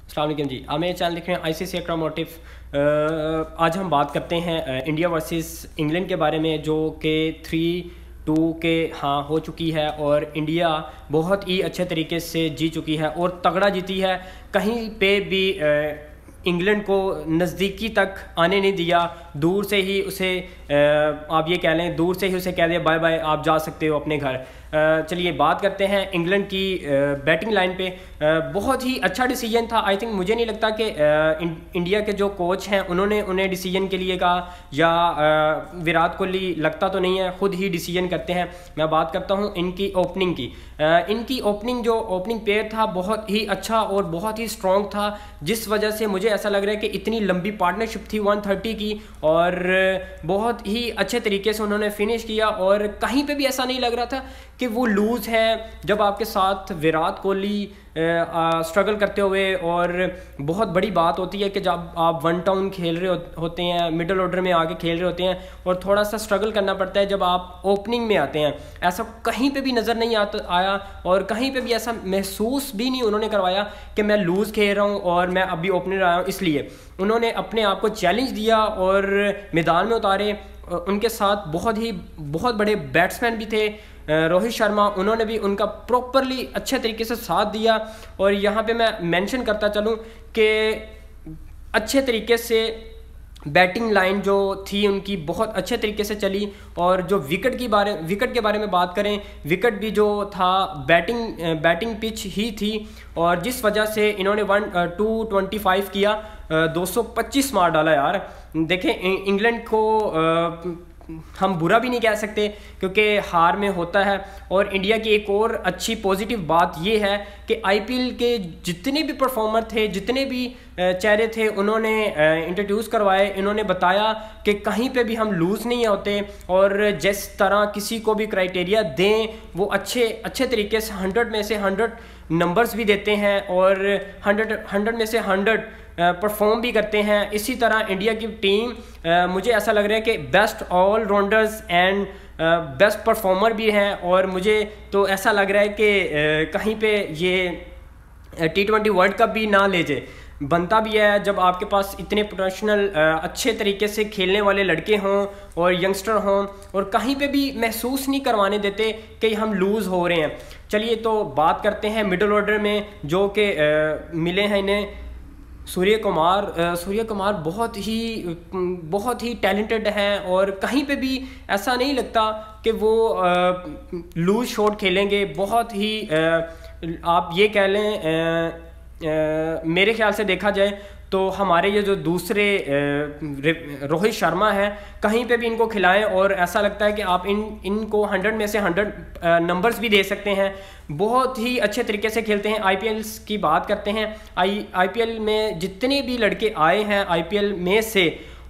अस्सलाम वालेकुम जी, आप मेरे चैनल देख रहे हैं ICC एक्ट्रामोटिव। आज हम बात करते हैं इंडिया वर्सेस इंग्लैंड के बारे में, जो कि 3-2 के हाँ हो चुकी है और इंडिया बहुत ही अच्छे तरीके से जीत चुकी है और तगड़ा जीती है। कहीं पे भी इंग्लैंड को नज़दीकी तक आने नहीं दिया। दूर से ही उसे आप ये कह लें, दूर से ही उसे कह दिया बाय बाय, आप जा सकते हो अपने घर। चलिए बात करते हैं इंग्लैंड की बैटिंग लाइन पे। बहुत ही अच्छा डिसीजन था। आई थिंक मुझे नहीं लगता कि इंडिया के जो कोच हैं उन्होंने उन्हें डिसीजन के लिए कहा, या विराट कोहली लगता तो नहीं है, खुद ही डिसीजन करते हैं। मैं बात करता हूं इनकी ओपनिंग की। इनकी ओपनिंग, जो ओपनिंग पेयर था बहुत ही अच्छा और बहुत ही स्ट्रॉन्ग था, जिस वजह से मुझे ऐसा लग रहा है कि इतनी लंबी पार्टनरशिप थी 130 की और बहुत ही अच्छे तरीके से उन्होंने फिनिश किया। और कहीं पे भी ऐसा नहीं लग रहा था कि वो लूज़ है। जब आपके साथ विराट कोहली स्ट्रगल करते हुए, और बहुत बड़ी बात होती है कि जब आप वन टाउन खेल रहे होते हैं, मिडिल ऑर्डर में आके खेल रहे होते हैं और थोड़ा सा स्ट्रगल करना पड़ता है जब आप ओपनिंग में आते हैं। ऐसा कहीं पे भी नज़र नहीं आया और कहीं पे भी ऐसा महसूस भी नहीं उन्होंने करवाया कि मैं लूज़ खेल रहा हूँ और मैं अभी ओपनर आया हूँ। इसलिए उन्होंने अपने आप को चैलेंज दिया और मैदान में उतारे। उनके साथ बहुत बड़े बैट्समैन भी थे, रोहित शर्मा, उन्होंने भी उनका प्रॉपरली अच्छे तरीके से साथ दिया। और यहाँ पे मैं मेंशन करता चलूँ कि अच्छे तरीके से बैटिंग लाइन जो थी उनकी बहुत अच्छे तरीके से चली। और जो विकेट के बारे में बात करें, विकेट भी जो था बैटिंग पिच ही थी, और जिस वजह से इन्होंने 225 किया, 225 मार डाला यार। देखें, इंग्लैंड को हम बुरा भी नहीं कह सकते क्योंकि हार में होता है। और इंडिया की एक और अच्छी पॉजिटिव बात यह है कि IPL के जितने भी परफॉर्मर थे, जितने भी चेहरे थे, उन्होंने इंट्रोड्यूस करवाए। इन्होंने बताया कि कहीं पे भी हम लूज़ नहीं होते और जिस तरह किसी को भी क्राइटेरिया दें वो अच्छे तरीके से 100 में से 100 नंबर्स भी देते हैं और 100 में से 100 परफॉर्म भी करते हैं। इसी तरह इंडिया की टीम, मुझे ऐसा लग रहा है कि best allrounders and best performer भी हैं। और मुझे तो ऐसा लग रहा है कि कहीं पे ये T20 वर्ल्ड कप भी ना ले जाए, बनता भी है जब आपके पास इतने प्रोफेशनल अच्छे तरीके से खेलने वाले लड़के हों और यंगस्टर हों, और कहीं पे भी महसूस नहीं करवाने देते कि हम लूज़ हो रहे हैं। चलिए तो बात करते हैं मिडिल ऑर्डर में, जो कि मिले हैं इन्हें सूर्य कुमार बहुत ही टैलेंटेड हैं और कहीं पे भी ऐसा नहीं लगता कि वो लूज शॉट खेलेंगे। बहुत ही आप ये कह लें, मेरे ख्याल से देखा जाए तो हमारे ये जो दूसरे रोहित शर्मा है, कहीं पे भी इनको खिलाएं और ऐसा लगता है कि आप इनको 100 में से 100 नंबर्स भी दे सकते हैं। बहुत ही अच्छे तरीके से खेलते हैं। IPL की बात करते हैं, IPL में जितने भी लड़के आए हैं IPL में से,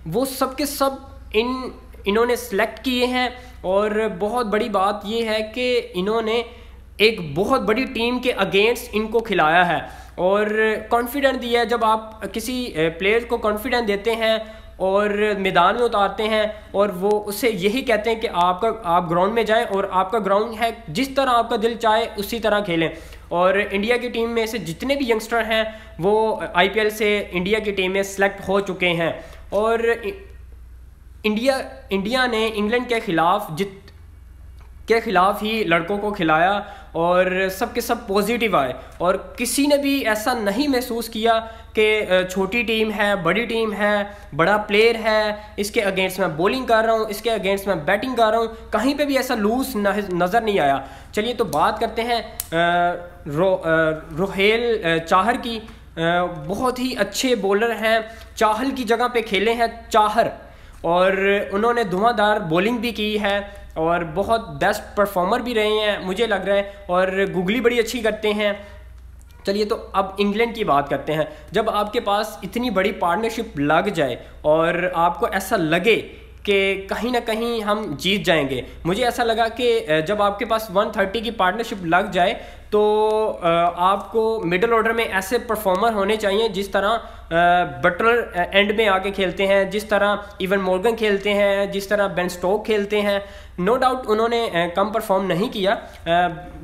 वो सब के सब इन्होंने सेलेक्ट किए हैं। और बहुत बड़ी बात ये है कि इन्होंने एक बहुत बड़ी टीम के अगेंस्ट इनको खिलाया है और कॉन्फिडेंट दिया है। जब आप किसी प्लेयर को कॉन्फिडेंट देते हैं और मैदान में उतारते हैं और वो उससे यही कहते हैं कि आप ग्राउंड में जाएं और आपका ग्राउंड है, जिस तरह आपका दिल चाहे उसी तरह खेलें। और इंडिया की टीम में से जितने भी यंगस्टर हैं वो IPL से इंडिया की टीम में सेलेक्ट हो चुके हैं। और इंडिया ने इंग्लैंड के खिलाफ ही लड़कों को खिलाया और सब के सब पॉजिटिव आए और किसी ने भी ऐसा नहीं महसूस किया कि छोटी टीम है, बड़ी टीम है, बड़ा प्लेयर है, इसके अगेंस्ट मैं बॉलिंग कर रहा हूँ, इसके अगेंस्ट मैं बैटिंग कर रहा हूँ। कहीं पे भी ऐसा लूज नज़र नहीं आया। चलिए तो बात करते हैं रोहेल चाहर की। बहुत ही अच्छे बॉलर हैं, चाहल की जगह पे खेले हैं चाहर, और उन्होंने धुआंधार बॉलिंग भी की है और बहुत बेस्ट परफॉर्मर भी रहे हैं मुझे लग रहा है, और गुगली बड़ी अच्छी करते हैं। चलिए तो अब इंग्लैंड की बात करते हैं। जब आपके पास इतनी बड़ी पार्टनरशिप लग जाए और आपको ऐसा लगे कि कहीं ना कहीं हम जीत जाएंगे, मुझे ऐसा लगा कि जब आपके पास 130 की पार्टनरशिप लग जाए तो आपको मिडिल ऑर्डर में ऐसे परफॉर्मर होने चाहिए जिस तरह बटलर एंड में आके खेलते हैं, जिस तरह इवन मॉर्गन खेलते हैं, जिस तरह बेन स्टोक खेलते हैं। नो डाउट उन्होंने कम परफॉर्म नहीं किया,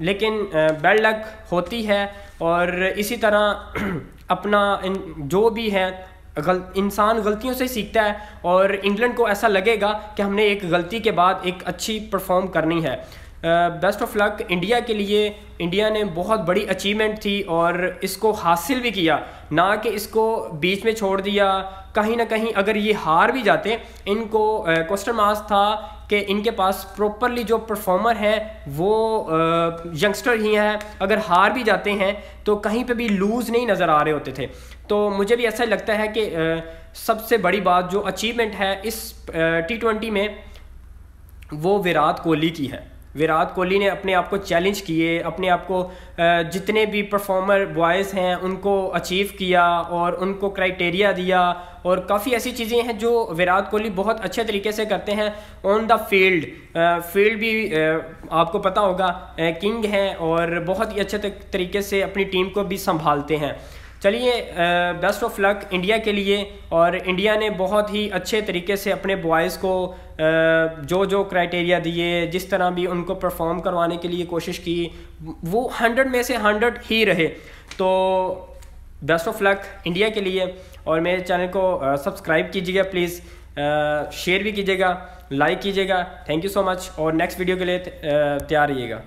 लेकिन बैड लक होती है। और इसी तरह अपना जो भी है इंसान गलतियों से सीखता है, और इंग्लैंड को ऐसा लगेगा कि हमने एक गलती के बाद एक अच्छी परफॉर्म करनी है। बेस्ट ऑफ लक इंडिया के लिए। इंडिया ने बहुत बड़ी अचीवमेंट थी और इसको हासिल भी किया, ना कि इसको बीच में छोड़ दिया। कहीं ना कहीं अगर ये हार भी जाते, इनको क्वेश्चन मार्क्स था कि इनके पास प्रॉपरली जो परफॉर्मर है वो यंगस्टर ही हैं, अगर हार भी जाते हैं तो कहीं पे भी लूज़ नहीं नज़र आ रहे होते थे। तो मुझे भी ऐसा लगता है कि सबसे बड़ी बात जो अचीवमेंट है इस T20 में वो विराट कोहली की है। विराट कोहली ने अपने आप को चैलेंज किए, अपने आप को जितने भी परफॉर्मर बॉयज़ हैं उनको अचीव किया और उनको क्राइटेरिया दिया, और काफ़ी ऐसी चीज़ें हैं जो विराट कोहली बहुत अच्छे तरीके से करते हैं ऑन द फील्ड। फील्ड भी आपको पता होगा किंग हैं और बहुत ही अच्छे तरीके से अपनी टीम को भी संभालते हैं। चलिए, बेस्ट ऑफ लक इंडिया के लिए। और इंडिया ने बहुत ही अच्छे तरीके से अपने बॉयज़ को जो जो क्राइटेरिया दिए, जिस तरह भी उनको परफॉर्म करवाने के लिए कोशिश की, वो 100 में से 100 ही रहे। तो बेस्ट ऑफ लक इंडिया के लिए। और मेरे चैनल को सब्सक्राइब कीजिएगा प्लीज़, शेयर भी कीजिएगा, लाइक कीजिएगा। थैंक यू सो मच, और नेक्स्ट वीडियो के लिए तैयार रहिएगा।